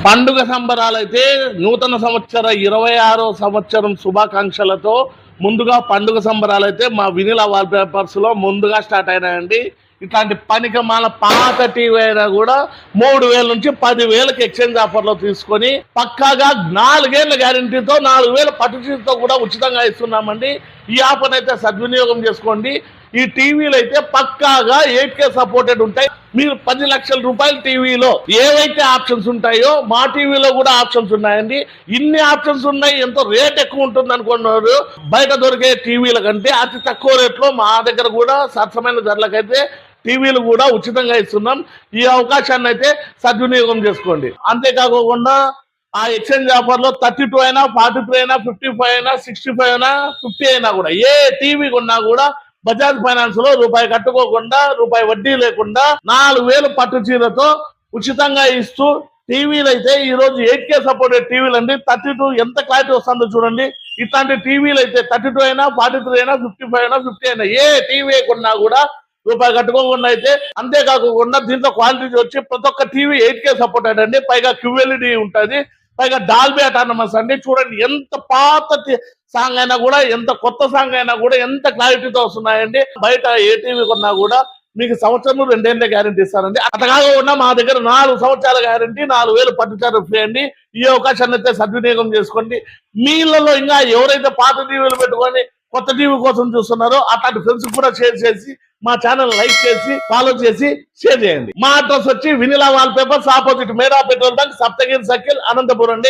పండుగ సంబరాలైతే నూతన సంవత్సర 26వ సంవత్సరం శుభాకాంక్షలతో ముందుగా పండుగ సంబరాలైతే మా వినిలా వాల్ పేపర్స్ లో ముందుగా స్టార్ట్ అయినాయండి. ఇట్లాంటి పనికిమాల పాత టీవీ అయినా కూడా 3,000 నుంచి 10,000కి ఎక్స్చేంజ్ ఆఫర్లో తీసుకొని పక్కాగా 4 ఏళ్ల గ్యారంటీతో 4,000 పట్టుచీరతో కూడా ఉచితంగా ఇస్తున్నామండి. ఈ ఆఫర్ అయితే సద్వినియోగం చేసుకోండి. ఈ టీవీలు అయితే పక్కాగా 8K సపోర్టెడ్ ఉంటాయి. మీరు 10 లక్షల రూపాయల టీవీలో ఏవైతే ఆప్షన్స్ ఉంటాయో మా టీవీలో కూడా ఆప్షన్స్ ఉన్నాయండి. ఇన్ని ఆప్షన్స్ ఉన్నాయి, ఎంతో రేట్ ఎక్కువ ఉంటుంది అనుకున్నారు. బయట దొరికే టీవీల కంటే అతి తక్కువ రేట్లో మా దగ్గర కూడా సరసమైన ధరలకైతే టీవీలు కూడా ఉచితంగా ఇస్తున్నాం. ఈ అవకాశాన్ని అయితే సద్వినియోగం చేసుకోండి. అంతేకాకుండా ఆ ఎక్స్చేంజ్ ఆఫర్ లో 32 అయినా 43 అయినా 55 అయినా 65 అయినా 50 అయినా కూడా ఏ టీవీ కొన్నా కూడా బజాజ్ ఫైనాన్స్ లో రూపాయి కట్టుకోకుండా రూపాయి వడ్డీ లేకుండా 4,000 పట్టు చీరతో ఉచితంగా ఇస్తూ టీవీలు అయితే ఈ రోజు 8K సపోర్టెడ్ టీవీలు అండి. 32 ఎంత క్లారిటీ వస్తుందో చూడండి. ఇట్లాంటి టీవీలు అయితే 32 అయినా 43 అయినా 55 అయినా 50 అయినా ఏ టీవీ కొన్నా కూడా రూపాయి కట్టుకోకుండా అయితే. అంతేకాకుండా దీంట్లో క్వాలిటీ వచ్చి ప్రతి ఒక్క టీవీ 8K సపోర్టెడ్ అండి. పైగా QLED ఉంటుంది, పైగా డాల్బీ అటానమస్ అండి. చూడండి ఎంత పాత సాంగ్ అయినా కూడా ఎంత కొత్త సాంగ్ అయినా కూడా ఎంత క్లారిటీతో వస్తున్నాయండి. బయట ఏ టీవీ కొన్నా కూడా మీకు సంవత్సరం 2 ఏళ్ళ గ్యారంటీ ఇస్తారండి. అట్లా కాకుండా మా దగ్గర 4 సంవత్సరాల గ్యారంటీ, 4,000 పట్టుచారు ఫ్రీ అండి. ఈ అవకాశాన్ని అయితే సద్వినియోగం చేసుకోండి. మీళ్ళలో ఇంకా ఎవరైతే పాత టీవీలు పెట్టుకొని కొత్త టీవీ కోసం చూస్తున్నారో అట్లాంటి ఫ్రెండ్స్ కూడా షేర్ చేసి మా ఛానల్ లైక్ చేసి ఫాలో చేసి షేర్ చేయండి. మా అడ్రస్ వచ్చి వినిలా వాల్ పేపర్స్ ఆపోజిట్ మేరా petrol bunk, Saptagiri circle, Anantapuram అండి.